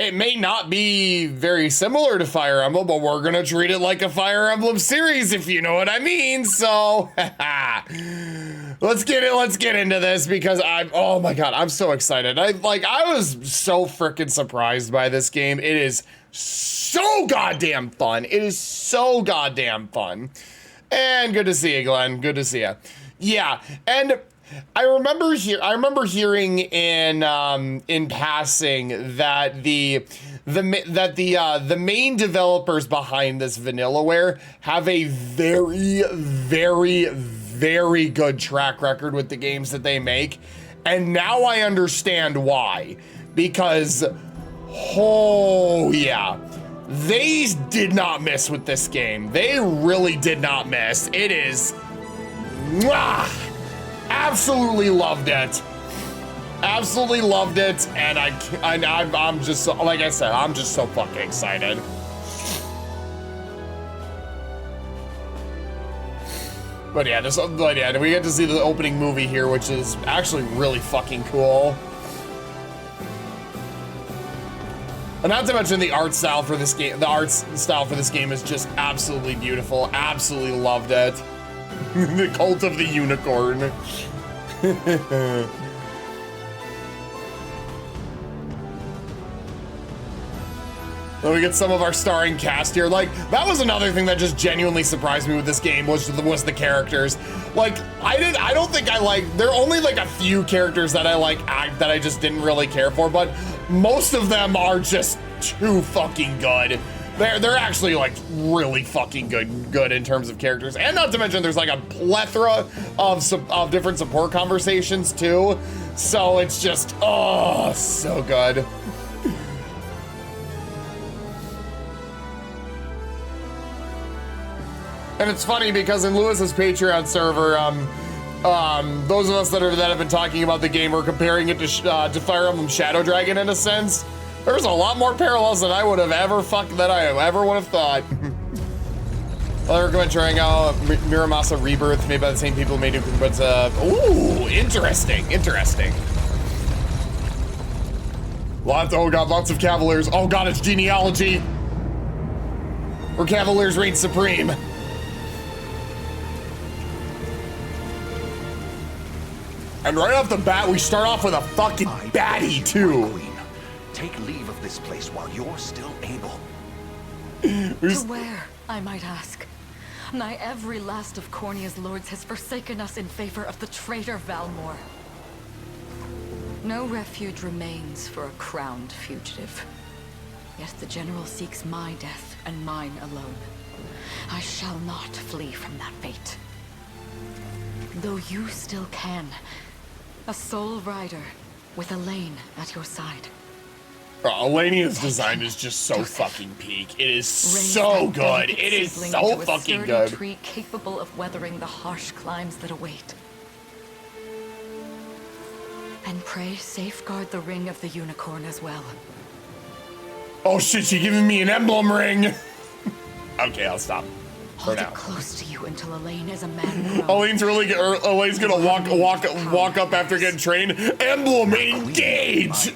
it may not be very similar to Fire Emblem, but we're gonna treat it like a Fire Emblem series, if you know what I mean. So, let's get into this because oh my God, I'm so excited. I was so freaking surprised by this game. It is so goddamn fun. It is so goddamn fun. And good to see you, Glenn. Good to see you. Yeah, and I remember hearing in passing that the main developers behind this Vanillaware have a very, very, very good track record with the games that they make, and now I understand why. Because, oh yeah, they did not miss with this game. They really did not miss. It is, mwah, absolutely loved it. Absolutely loved it, and I'm just, like I said, I'm just so fucking excited. But yeah, we get to see the opening movie here, which is actually really fucking cool. And not to mention the art style for this game. The art style for this game is just absolutely beautiful. Absolutely loved it. The Cult of the Unicorn. Then we get some of our starring cast here. Like, that was another thing that just genuinely surprised me with this game was the characters. Like, I don't think I like, there are only like a few characters that I like that I just didn't really care for, but most of them are just too fucking good. They're actually like really fucking good in terms of characters. And not to mention there's like a plethora of different support conversations too. So it's just, oh, so good. And it's funny because in Lewis's Patreon server, those of us that have been talking about the game are comparing it to Fire Emblem Shadow Dragon in a sense. There's a lot more parallels than I would have ever thought. I recommend trying out Miramasa Rebirth, made by the same people who made it, but ooh, interesting. Oh god, lots of Cavaliers. Oh god, it's genealogy. Where Cavaliers reign supreme. And right off the bat, we start off with a fucking baddie, too. Queen, take leave of this place while you're still able. To where, I might ask? Nigh every last of Cornia's lords has forsaken us in favor of the traitor Valmor. No refuge remains for a crowned fugitive. Yet the general seeks my death and mine alone. I shall not flee from that fate. Though you still can. A sole rider with Elaine at your side. Elenia's design is just so fucking peak. It is so good. It is so fucking good. Tree capable of weathering the harsh climbs that await. And pray safeguard the ring of the unicorn as well. Oh shit, she's giving me an emblem ring. Okay, I'll stop. Hold it close to you until Elaine is a man. Elaine's gonna walk up after getting trained. Emblem, engage!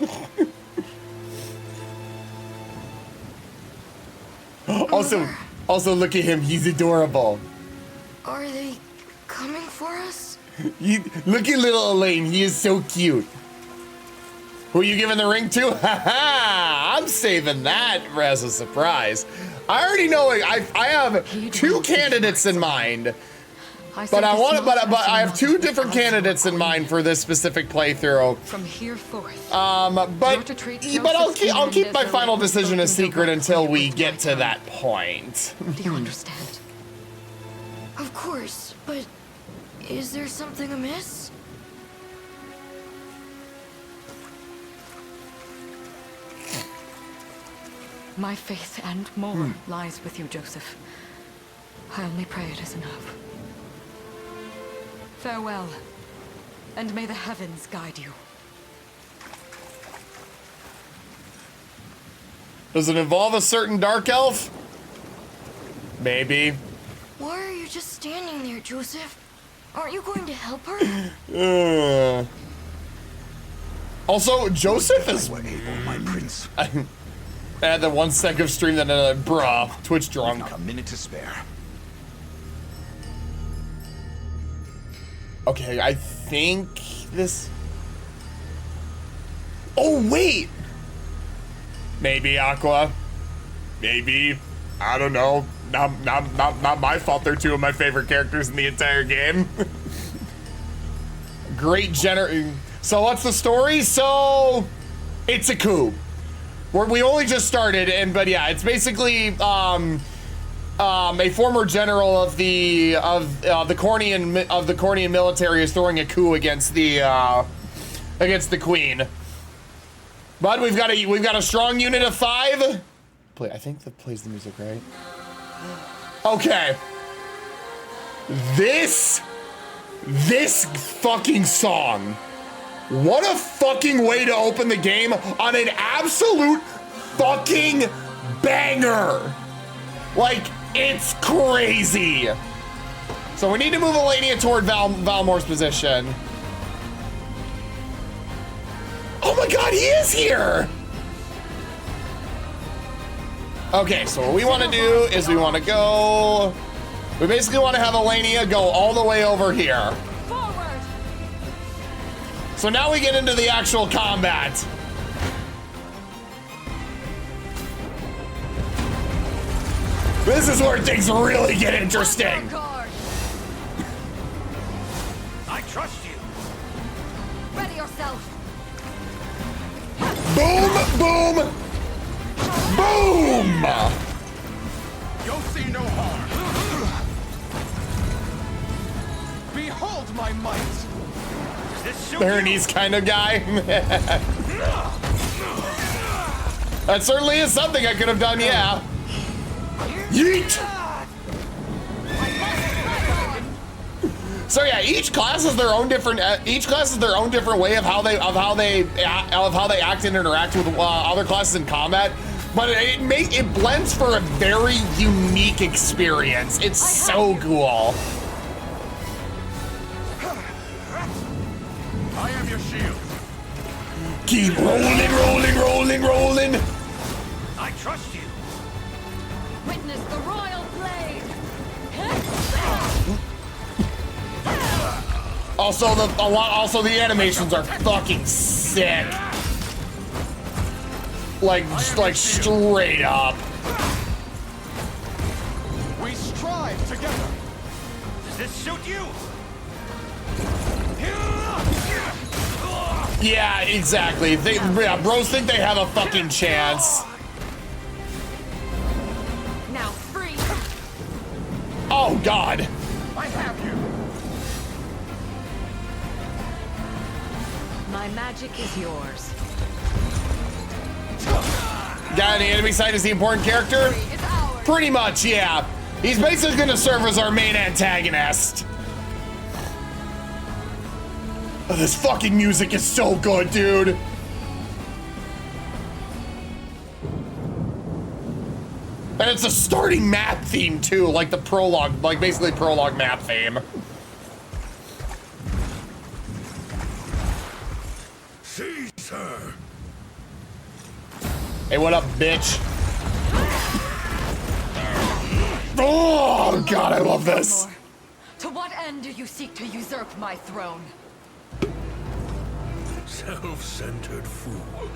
Also look at him, he's adorable. Are they coming for us? Look at little Elaine, he is so cute. Who are you giving the ring to? Haha, I'm saving that as a surprise. I already know I have two candidates in mind. But I have two different candidates in mind for this specific playthrough. From here forth. But I'll keep my final decision a secret until we get to that point. Do you understand? Of course, but is there something amiss? My faith and more lies with you, Joseph. I only pray it is enough. Farewell, and may the heavens guide you. Does it involve a certain dark elf? Maybe. Why are you just standing there, Joseph? Aren't you going to help her? Also, Joseph is... We're able, my prince. And the 1 sec of stream that bruh, Twitch drunk. Not a minute to spare. Okay, I think this. Oh wait. Maybe Aqua. Maybe. I don't know. Not my fault. They're two of my favorite characters in the entire game. Great So what's the story? So it's a coup. We only just started, but yeah, it's basically a former general of the Cornian military is throwing a coup against the queen. But we've got a strong unit of 5. I think that plays the music, right? Okay. This fucking song. What a fucking way to open the game on an absolute fucking banger. Like, it's crazy. So we need to move Elenia toward Valmore's position. Oh my god, he is here! Okay, so what we want to do is we want to go... We basically want to have Elenia go all the way over here. Forward. So now we get into the actual combat. This is where things really get interesting. I trust you. Ready yourself. Boom, boom, boom! You'll see no harm. Behold my might. Does this suit Berenice kind of guy. That certainly is something I could have done, yeah. Yeet! So yeah, each class has their own different way of how they act and interact with other classes in combat, but it blends for a very unique experience. It's so cool. I am your shield. Keep rolling. I trust you. Witness the royal blade. Also the animations are fucking sick. Like straight up. We strive together. Does this suit you? Yeah, exactly. Bros think they have a fucking chance. Now free. Oh God. I have you. My magic is yours. Guy on the enemy side is the important character? It's ours. Pretty much, yeah. He's basically gonna serve as our main antagonist. Oh, this fucking music is so good, dude. And it's a starting map theme too, like the prologue, like basically prologue map theme. Caesar. Hey, what up, bitch? Oh God, I love this. To what end do you seek to usurp my throne? Self-centered fool.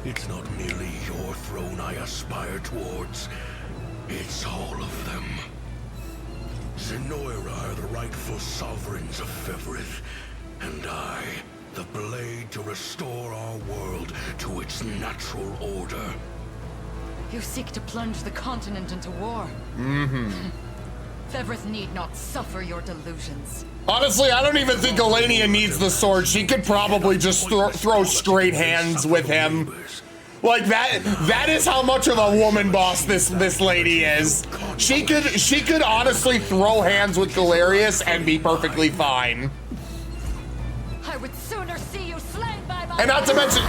It's not merely your throne I aspire towards. It's all of them. Zenoira are the rightful sovereigns of Fevrith, and I, the blade to restore our world to its natural order. You seek to plunge the continent into war. Fevrith need not suffer your delusions. Honestly, I don't even think Elenia needs the sword. She could probably just throw straight hands with him. Like that is how much of a woman boss this lady is. She could honestly throw hands with Galerius and be perfectly fine. I would sooner see you slain by my And not to mention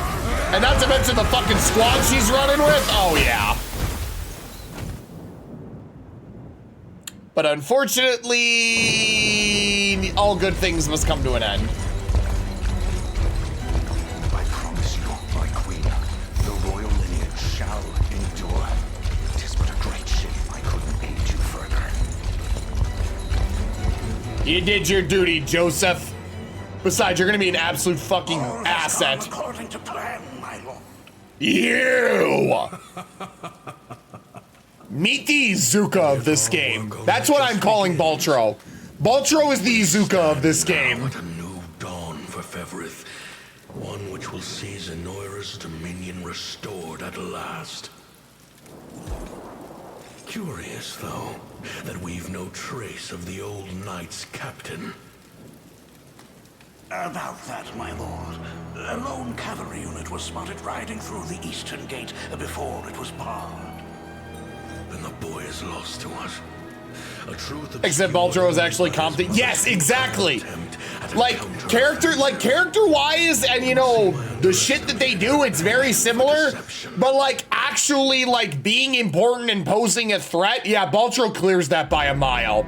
the fucking squad she's running with. Oh yeah. But unfortunately, all good things must come to an end. I promise you, my queen, the royal lineage shall endure. You did your duty, Joseph. Besides, you're gonna be an absolute fucking asset. According to plan, my lord. You! Meet the Izuka of this game. That's what I'm calling Baltro. Baltro is the Izuka of this game. What a new dawn for Fevrith. One which will see Zenoira's dominion restored at last. Curious, though, that we've no trace of the old knight's captain. About that, my lord. A lone cavalry unit was spotted riding through the eastern gate before it was barred. Then the boy is lost to us. A truth Except Baltro is actually competent. Yes, exactly. Like character-wise, and you know, the shit that they do, it's very similar. But like actually like being important and posing a threat, yeah, Baltro clears that by a mile.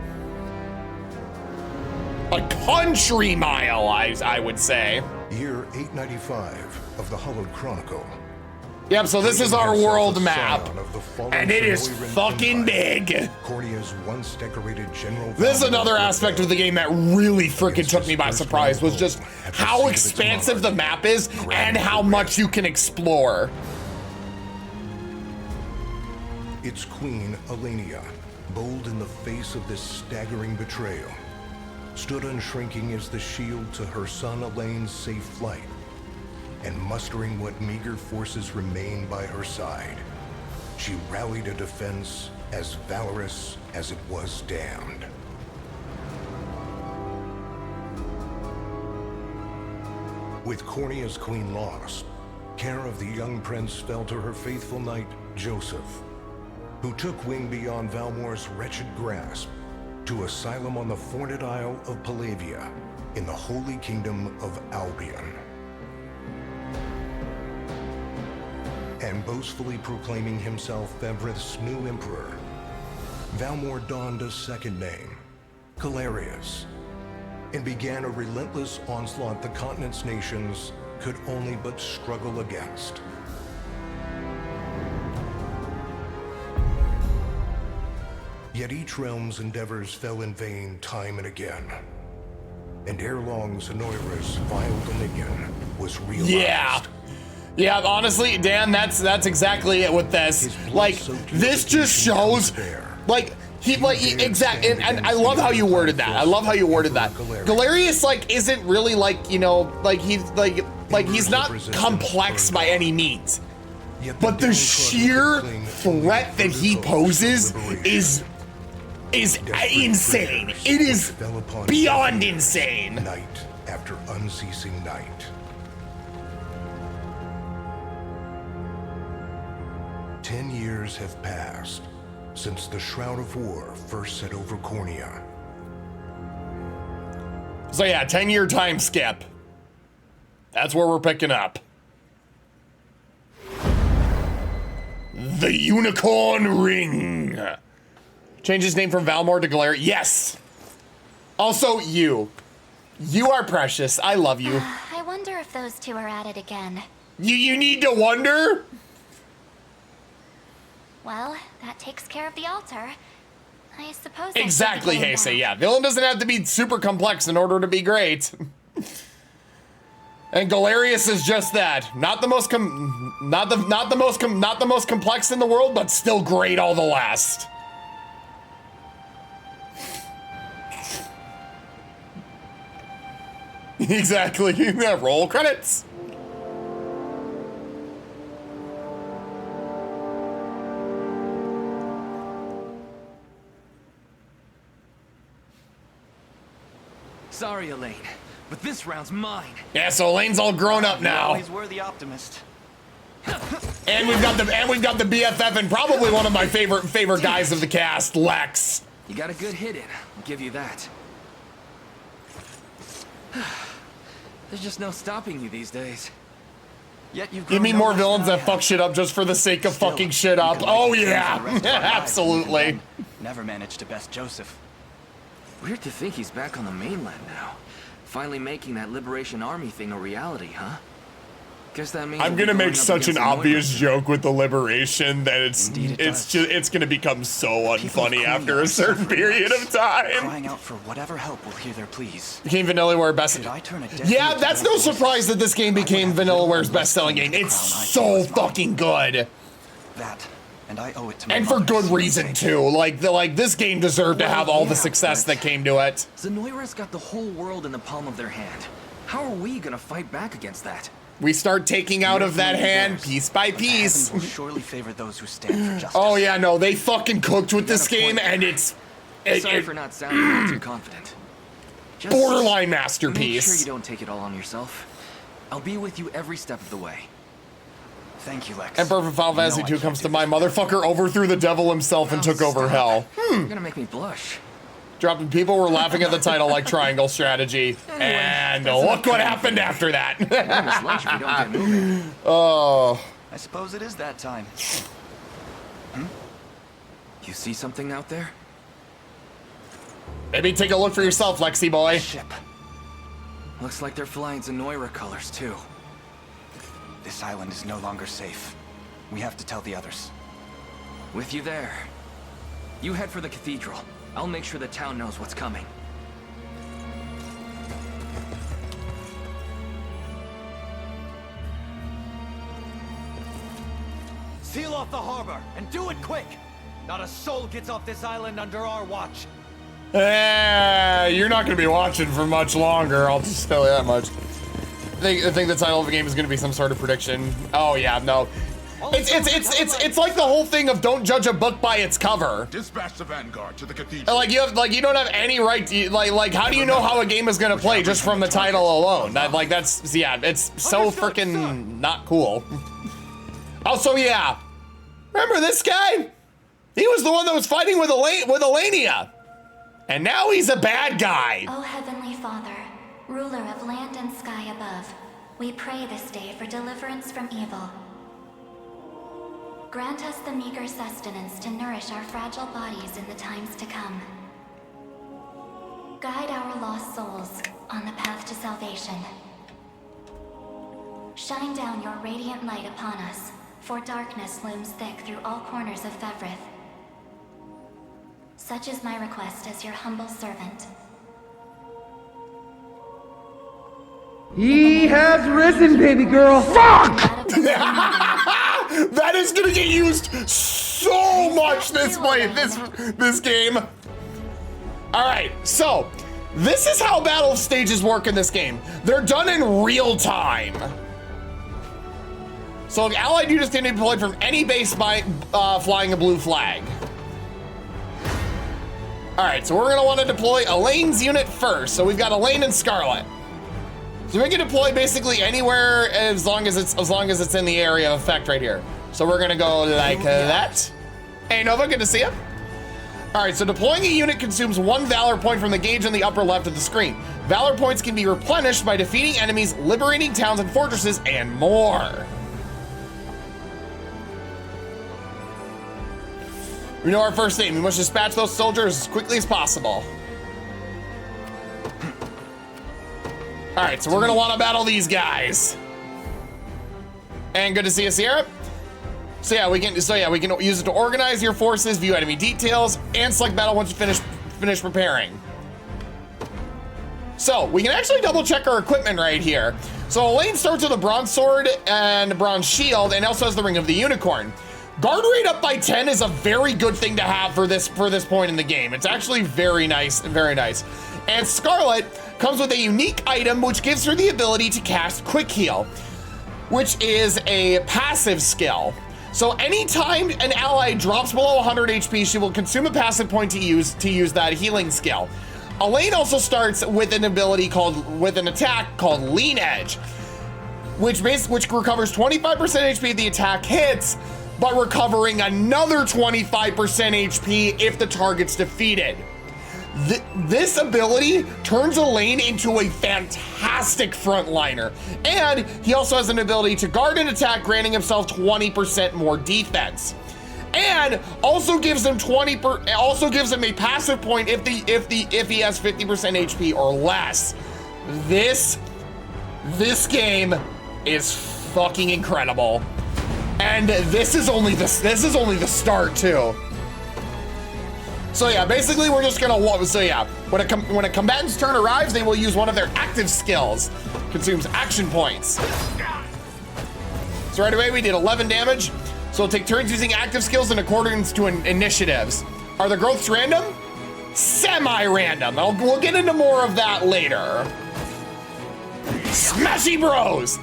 A country mile, I would say. Year 895 of the Hollowed Chronicle. Yep, so this is our world map, and it is fucking big. Cornea's once decorated general. This is another aspect of the game that really freaking took me by surprise, was just how expansive the map is and how much you can explore. Its queen, Elenia, bold in the face of this staggering betrayal, stood unshrinking as the shield to her son Elaine's safe flight, and mustering what meager forces remained by her side, she rallied a defense as valorous as it was damned. With Cornea's queen lost, care of the young prince fell to her faithful knight, Joseph, who took wing beyond Valmor's wretched grasp to asylum on the Forned Isle of Palavia in the Holy Kingdom of Albion. And boastfully proclaiming himself Fevrith's new emperor, Valmor donned a second name, Galerius, and began a relentless onslaught the continent's nations could only but struggle against. Yet each realm's endeavors fell in vain time and again. And ere long, Zenoira's vile dominion was realized. Yeah, honestly, Dan, that's exactly it with this. Like, this just shows, exactly, and I love how you worded that. Galerius, like, isn't really, like, you know, like, he's not complex by any means. But the sheer threat that he poses is insane. It is beyond insane. Night after unceasing night. Ten years have passed since the Shroud of War first set over Cornea. So yeah, 10-year time skip. That's where we're picking up. The Unicorn Ring. Change his name from Valmor to Galerius. Yes. Also, you are precious. I love you. I wonder if those two are at it again. You need to wonder? Well, that takes care of the altar. I suppose. Exactly, Heisei. Yeah, villain doesn't have to be super complex in order to be great. And Galerius is just that. Not the most complex in the world, but still great all the last. Exactly. Roll credits. Sorry, Elaine, but this round's mine. Yeah, so Elaine's all grown up now. Always were the optimist. And we've got the BFF and probably one of my favorite guys of the cast, Lex. You got a good hit in, I'll give you that. There's just no stopping you these days. Yet you've Give me more villains that fuck shit up just for the sake of fucking shit up. Oh yeah, absolutely. Never managed to best Joseph. Weird to think he's back on the mainland now. Finally making that Liberation Army thing a reality, huh? Guess that means I'm we'll be gonna going make up such an against the obvious Noivern. joke with the liberation that Indeed it's gonna become so People of unfunny Queen after are a certain suffering period of time. crying out for whatever help will hear their pleas. Became Vanillaware's best. Should I turn a deaf Yeah, ear to that's their no voices? surprise that this game became I would have Vanillaware's little best-selling less game. claim to It's the crown I so feel is mine. fucking good, That, and I owe it to my and for mother, good so reason say. too. Like this game deserved to Well, have all the yeah, success but- that came to it. Zenoira's got the whole world in the palm of their hand. How are we gonna fight back against that? We start taking out of that hand piece by But the piece. heavens will surely favor those who stand for justice. Oh yeah, no, they fucking cooked with this got a point game, and there. it's Sorry for not sounding all too confident. Just borderline make masterpiece. sure you don't take it all on yourself. I'll be with you every step of the way. Thank you, Lex. Emperor Final You know Fantasy I 2 can't comes do to mind. this. Motherfucker overthrew the devil himself and took over Stop. hell. You're gonna make me blush. Dropping people were laughing at the title like triangle strategy. Anyway, And that's look enough what crying happened for after that. We'll miss lunch if we don't get moving. Oh. I suppose it is that time. You see something out there? Maybe take a look for yourself, Lexi boy. Ship. Looks like they're flying Zenoira colors too. This island is no longer safe. We have to tell the others. With you there. You head for the cathedral. I'll make sure the town knows what's coming. Seal off the harbor, and do it quick! Not a soul gets off this island under our watch. You're not going to be watching for much longer, I'll just tell you that much. I think the title of the game is going to be some sort of prediction. Oh yeah, no. It's like the whole thing of don't judge a book by its cover. Dispatch the vanguard to the cathedral. Like you don't have any right to like how do you know how a game is gonna play just from the title alone? It's so freaking not cool. Also, yeah, remember this guy? He was the one that was fighting with Elenia, and now he's a bad guy. O Heavenly Father, ruler of land and sky above, we pray this day for deliverance from evil. Grant us the meager sustenance to nourish our fragile bodies in the times to come. Guide our lost souls on the path to salvation. Shine down your radiant light upon us, for darkness looms thick through all corners of Fevrith. Such is my request as your humble servant. He has risen, baby girl. Fuck! That is gonna get used so much this game. All right, so this is how battle stages work in this game. They're done in real time. So allied units can be deployed from any base by flying a blue flag. All right, so we're gonna want to deploy Elaine's unit first. So we've got Elaine and Scarlet. So we can deploy basically anywhere as long as it's in the area of effect right here. So we're gonna go like that. Hey Nova, good to see you. All right, so deploying a unit consumes 1 Valor point from the gauge on the upper left of the screen. Valor points can be replenished by defeating enemies, liberating towns and fortresses, and more. We know our first aim. We must dispatch those soldiers as quickly as possible. All right, so we're gonna want to battle these guys. And good to see you, Sierra. So yeah, we can use it to organize your forces, view enemy details, and select battle once you finish preparing. So we can actually double check our equipment right here. So Elaine starts with a bronze sword and a bronze shield, and also has the ring of the unicorn. Guard rate up by 10 is a very good thing to have for this point in the game. It's actually very nice, very nice. And Scarlet comes with a unique item which gives her the ability to cast Quick Heal, which is a passive skill. So anytime an ally drops below 100 HP, she will consume a passive point to use that healing skill. Elaine also starts with an attack called Lean Edge, which recovers 25% HP if the attack hits, but recovering another 25% HP if the target's defeated. This ability turns Elaine into a fantastic frontliner, and he also has an ability to guard an attack, granting himself 20% more defense, and also gives him a passive point if he has 50% HP or less. This game is fucking incredible. And this is only the start too. So yeah, basically we're just gonna walk. So yeah, when a combatant's turn arrives, they will use one of their active skills. Consumes action points. So right away we did 11 damage. So we'll take turns using active skills in accordance to initiatives. Are the growths random? Semi-random. We'll get into more of that later. Smashy bros!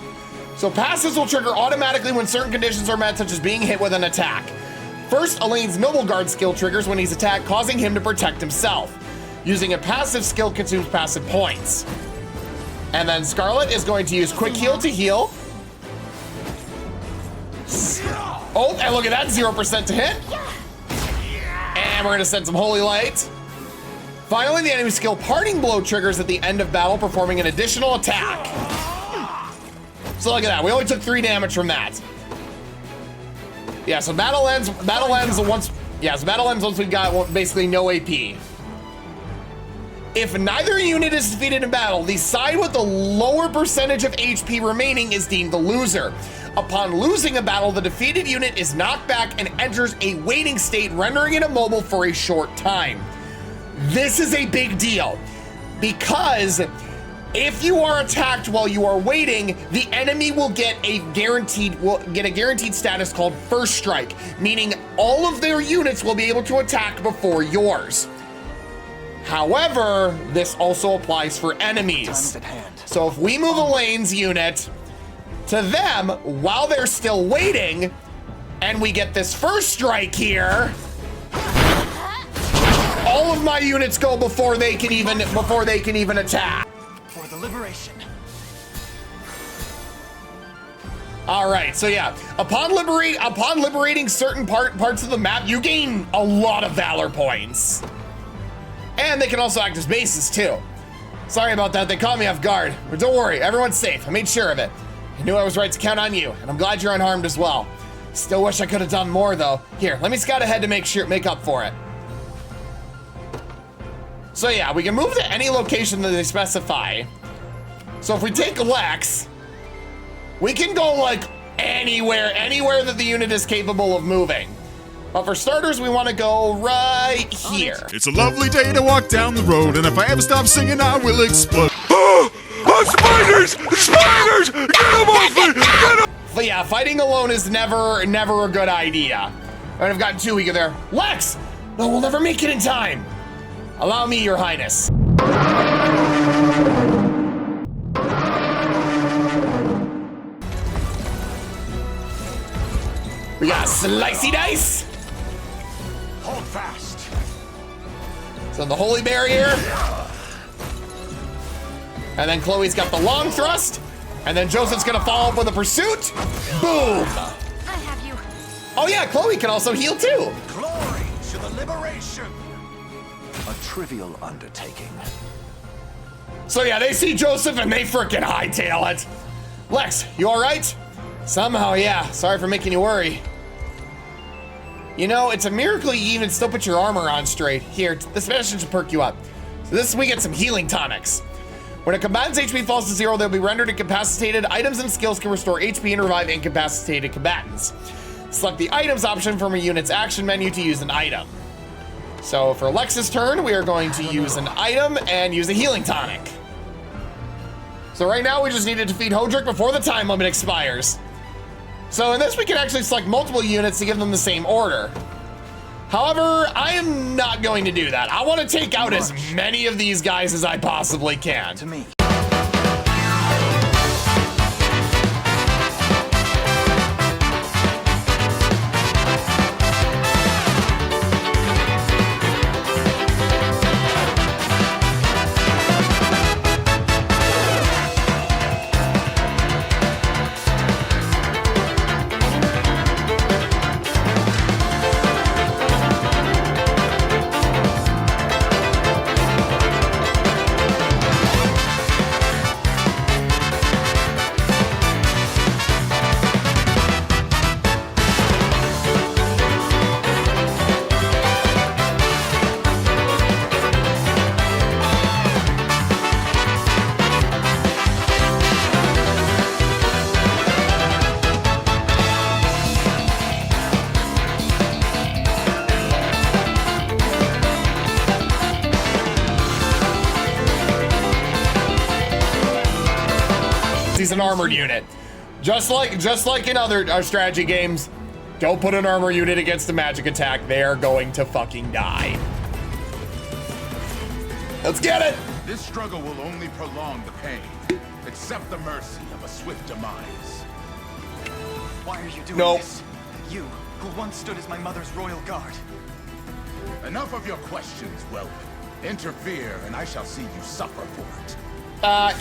So passes will trigger automatically when certain conditions are met, such as being hit with an attack. First, Elaine's Noble Guard skill triggers when he's attacked, causing him to protect himself. Using a passive skill consumes passive points. And then Scarlet is going to use Quick Heal to heal. Oh, and look at that, 0% to hit. And we're gonna send some Holy Light. Finally, the enemy skill Parting Blow triggers at the end of battle, performing an additional attack. So look at that, we only took 3 damage from that. Yeah, so battle ends once we've got basically no AP. If neither unit is defeated in battle, the side with the lower percentage of HP remaining is deemed the loser. Upon losing a battle, the defeated unit is knocked back and enters a waiting state, rendering it immobile for a short time. This is a big deal because if you are attacked while you are waiting, the enemy will get a guaranteed status called First Strike, meaning all of their units will be able to attack before yours. However, this also applies for enemies. So if we move Elaine's unit to them while they're still waiting, and we get this First Strike here, all of my units go before they can even attack. For the liberation. All right, so yeah, upon liberating certain parts of the map, you gain a lot of valor points. And they can also act as bases too. Sorry about that, they caught me off guard. But don't worry, everyone's safe, I made sure of it. I knew I was right to count on you, and I'm glad you're unharmed as well. Still wish I could have done more though. Here, let me scout ahead to make up for it. So yeah, we can move to any location that they specify. So if we take Lex, we can go like anywhere that the unit is capable of moving. But for starters, we want to go right here. It's a lovely day to walk down the road, and if I ever stop singing, I will explode. Spiders! Spiders! Get them off me! Get them! But yeah, fighting alone is never a good idea. And I've gotten 2 weaker there. Lex! No, we'll never make it in time. Allow me, Your Highness. We got Slicey Dice. Hold fast. So the Holy Barrier. And then Chloe's got the Long Thrust. And then Joseph's gonna follow up with a Pursuit. Boom. I have you. Oh yeah, Chloe can also heal too. Glory to the liberation. A trivial undertaking. So yeah, they see Joseph and they frickin' hightail it. Lex, you all right? Somehow, yeah. Sorry for making you worry. You know, it's a miracle you even still put your armor on straight. Here, this medicine should perk you up. So this, we get some healing tonics. When a combatant's HP falls to 0, they'll be rendered incapacitated. Items and skills can restore HP and revive incapacitated combatants. Select the items option from a unit's action menu to use an item. So for Lex's turn, we are going to use an item and use a healing tonic. So right now, we just need to defeat Hodrick before the time limit expires. So in this, we can actually select multiple units to give them the same order. However, I am not going to do that. I want to take out as many of these guys as I possibly can. To me. an armored unit. Just like in other strategy games, don't put an armor unit against a magic attack. They are going to fucking die. Let's get it. This struggle will only prolong the pain. Accept the mercy of a swift demise. Why are you doing Nope. this? You, who once stood as my mother's royal guard. Enough of your questions, Whelp. Interfere, and I shall see you suffer for it.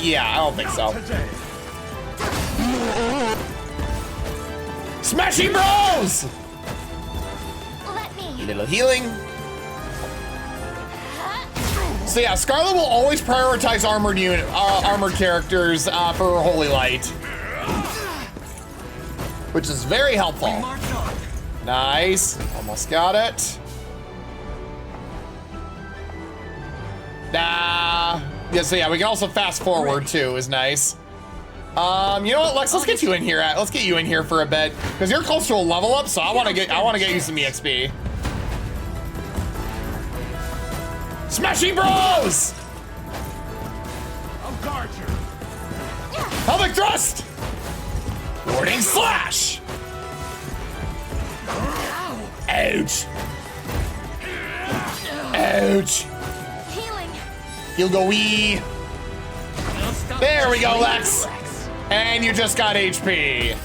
Yeah, I don't think so. Today. Smashy Bros! Let me. Little healing. So yeah, Scarlet will always prioritize armored characters for Holy Light, which is very helpful. Nice, almost got it. Yeah, so yeah, we can also fast forward too, is nice. You know what, Lex, let's get you in here. Let's get you in here for a bit, because you're close to a level up, so I want to get you some EXP. Smashy Bros! I'll guard you. Pelvic thrust! Warding slash! Ouch! Ouch! Healing. He'll go wee. There we go, Lex. And you just got HP.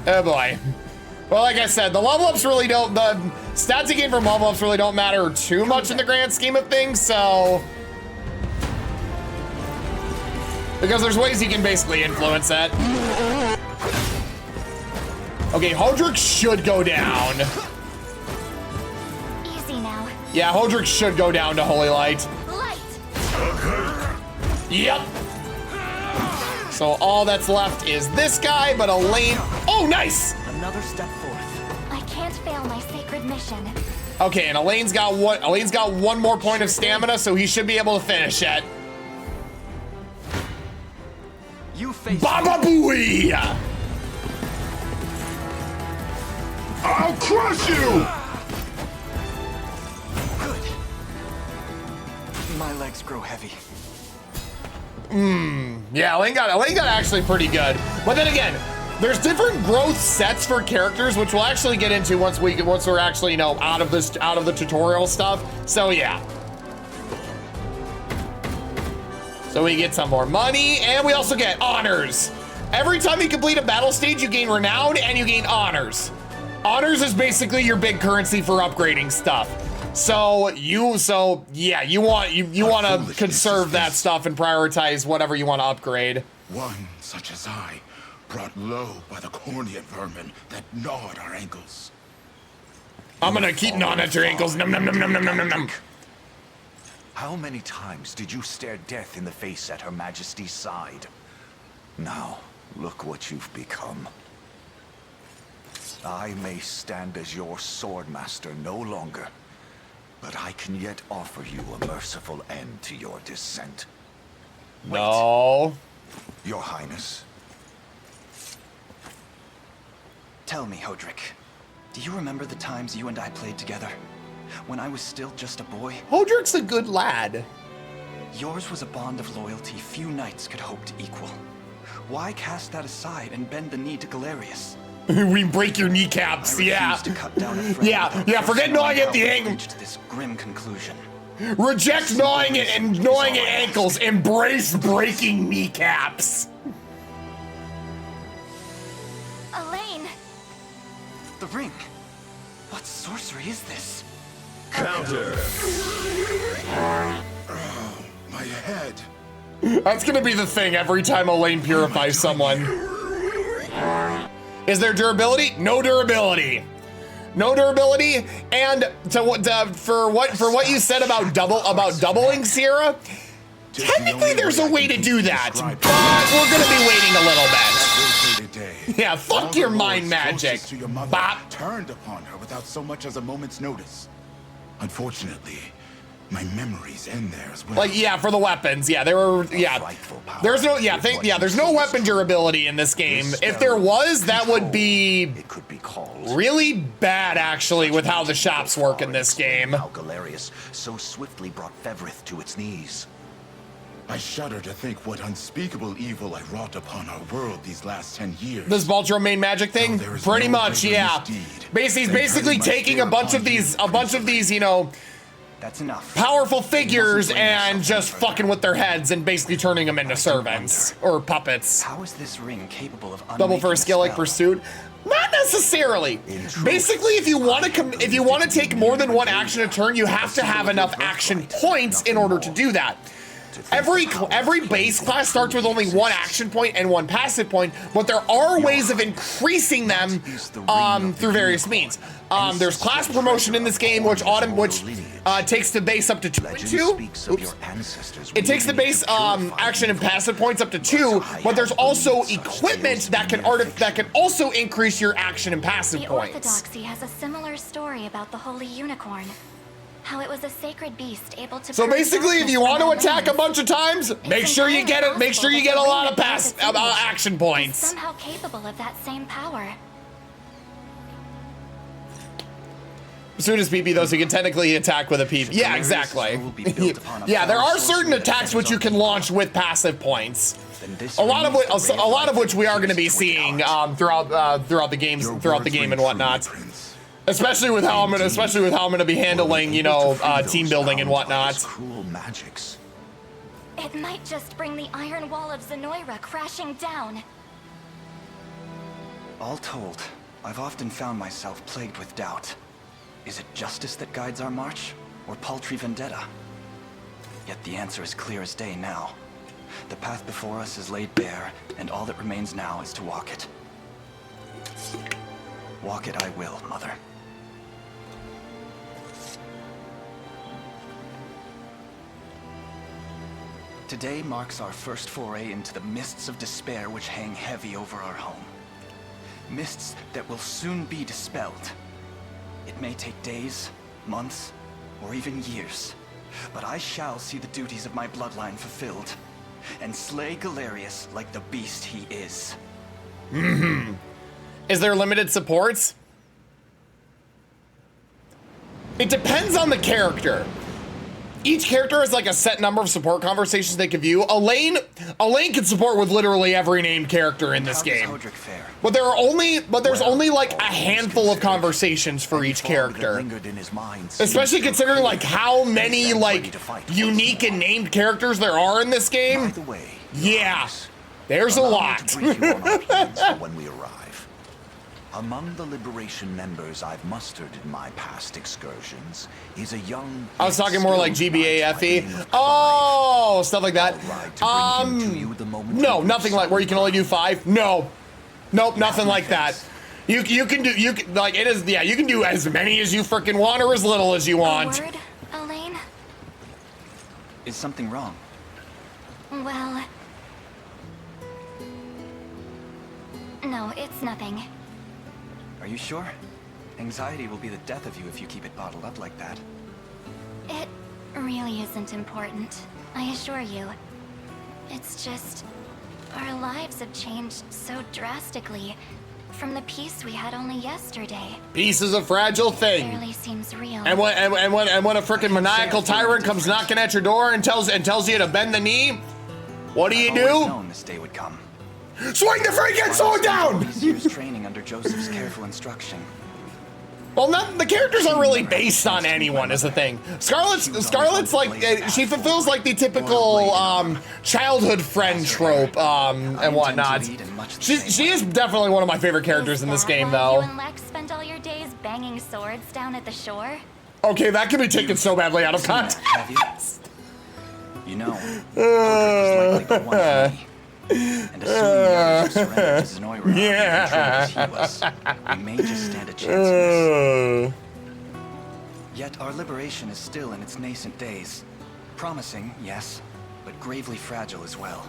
Oh boy. Well, like I said, the level ups really don't, the stats you gain from level ups really don't matter too much in the grand scheme of things, so. Because there's ways you can basically influence that. Okay, Hodrick should go down. Easy now. Yeah, Hodrick should go down to Holy Light. Light. Yep. So all that's left is this guy, but Elaine. Oh, nice! Another step forth. I can't fail my sacred mission. Okay, and Elaine's got one more point of stamina, so he should be able to finish it. You face Baba Booey! I'll crush you! Good. My legs grow heavy. Yeah, Elaine got actually pretty good. But then again, there's different growth sets for characters, which we'll actually get into once we're actually, you know, out of the tutorial stuff. So yeah. So we get some more money, and we also get honors. Every time you complete a battle stage, you gain renown and you gain honors. Honors is basically your big currency for upgrading stuff. So yeah, you want to conserve that stuff and prioritize whatever you want to upgrade. One such as I, brought low by the corneate vermin that gnawed our ankles. I'm gonna keep gnawing at your ankles. Num num num num num num num num. How many times did you stare death in the face at Her Majesty's side? Now, look what you've become. I may stand as your swordmaster no longer, but I can yet offer you a merciful end to your descent. No. Your Highness. Tell me, Hodrick, do you remember the times you and I played together? When I was still just a boy? Hodrick's a good lad. Yours was a bond of loyalty few knights could hope to equal. Why cast that aside and bend the knee to Galerius? We break your kneecaps, yeah. To cut down a friend yeah, forget gnawing at the ankle. Reached this grim conclusion. Reject gnawing it and gnawing at ankles. Embrace breaking kneecaps. Elaine! The ring. What sorcery is this? Counter. Oh, my head. That's gonna be the thing every time Elaine purifies someone. Is there durability? No durability. No durability. And for what you said about doubling Sierra, technically there's a way to do that, but we're gonna be waiting a little bit. Yeah, fuck your mind magic. Bop. Turned upon her without so much as a moment's notice. Unfortunately, my memories end there as well. Like, yeah, for the weapons, yeah, there were, yeah. There's no, there's no weapon durability in this game. If there was, that would be really bad, actually, with how the shops work in this game. How Galerius so swiftly brought Fevrith to its knees. I shudder to think what unspeakable evil I wrought upon our world these last 10 years. This Baltro main magic thing? Pretty much, yeah. He's basically taking a bunch of these, you know, that's enough. Powerful figures and just fucking with their heads and basically turning them into servants or puppets. How is this ring capable of double for a skill like pursuit? Not necessarily. Basically, if you want to take more than one action a turn, you have to have enough action points in order to do that. Every base class starts with only one action point and one passive point, but there are ways of increasing them through various means. There's class promotion in this game, which takes the base up to 2. It takes the base action and passive points up to 2, but there's also equipment that can also increase your action and passive points. The Orthodoxy has a similar story about the Holy Unicorn. How it was a sacred beast able to. So basically, if you want to attack a bunch of times, make sure you get it. Make sure you get a lot of action points. Somehow capable of that same power. As soon as PP, though, so you can technically attack with a PP. Yeah, exactly. Yeah, there are certain attacks which you can launch with passive points. A lot of which we are going to be seeing throughout the game and whatnot. Especially with how I'm gonna be handling, you know, team building and whatnot. Cruel magics. It might just bring the iron wall of Zenoira crashing down. All told, I've often found myself plagued with doubt. Is it justice that guides our march, or paltry vendetta? Yet the answer is clear as day now. The path before us is laid bare, and all that remains now is to walk it. Walk it I will, Mother. Today marks our first foray into the mists of despair which hang heavy over our home. Mists that will soon be dispelled. It may take days, months, or even years, but I shall see the duties of my bloodline fulfilled, and slay Galerius like the beast he is. Is there limited supports? It depends on the character. Each character has like a set number of support conversations they can view. Elaine can support with literally every named character in this game. But there's only like a handful of conversations for each character. Especially considering like how many like unique and named characters there are in this game. Yeah, there's a lot. When we arrive. Among the Liberation members I've mustered in my past excursions is a young... I was talking more like GBAFE. Oh, stuff like that. No, nothing like where you can only do 5. No. Nope, nothing like that. You can like it is, yeah, you can do as many as you freaking want or as little as you want. A word, Elaine? Is something wrong? Well... No, it's nothing. Are you sure? Anxiety will be the death of you if you keep it bottled up like that. It really isn't important, I assure you. It's just... our lives have changed so drastically from the peace we had only yesterday. Peace is a fragile thing. It barely seems real. And when a freaking maniacal tyrant comes knocking at your door and tells you to bend the knee, what do you do? I've always known this day would come. Swing the freaking sword down! These years training under Joseph's careful instruction. Well, the characters aren't really based on anyone, is the thing. Scarlet's like, she fulfills like the typical childhood friend trope and whatnot. She is definitely one of my favorite characters in this game, though. You and Lex spend all your days banging swords down at the shore? Okay, that could be taken so badly out of context. You know, was likely but one of me. And assuming surrender to Zenoira, as he was, we may just stand a chance. Yet our liberation is still in its nascent days. Promising, yes, but gravely fragile as well.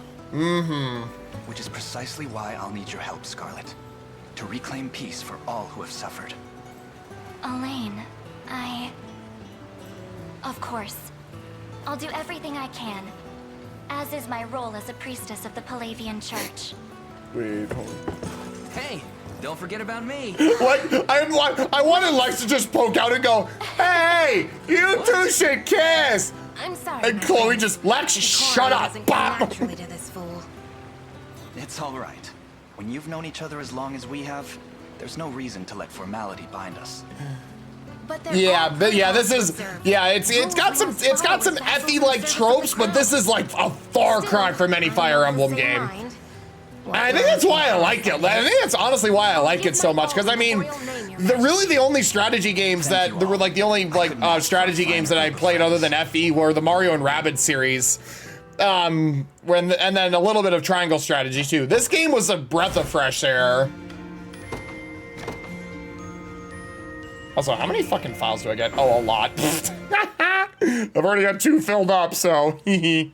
Which is precisely why I'll need your help, Scarlet. To reclaim peace for all who have suffered. Elaine, Of course. I'll do everything I can. As is my role as a priestess of the Palavian Church. Wait, hold on. Hey, don't forget about me. What? I wanted Lex to just poke out and go, hey, you two should kiss. I'm sorry. And Chloe just, Lex, shut up. Bop. Naturally to this fool. It's all right. When you've known each other as long as we have, there's no reason to let formality bind us. But yeah, this is, yeah, it's got some Effie like tropes, but this is like a far cry from any Fire Emblem game. I think that's why I like it. I think that's honestly why I like it so much, because I mean, really the only strategy games that there were like the only like strategy games that I played other than FE were the Mario and Rabbids series, and then a little bit of triangle strategy too. This game was a breath of fresh air. Also, how many fucking files do I get? Oh, a lot. I've already got 2 filled up, so hee.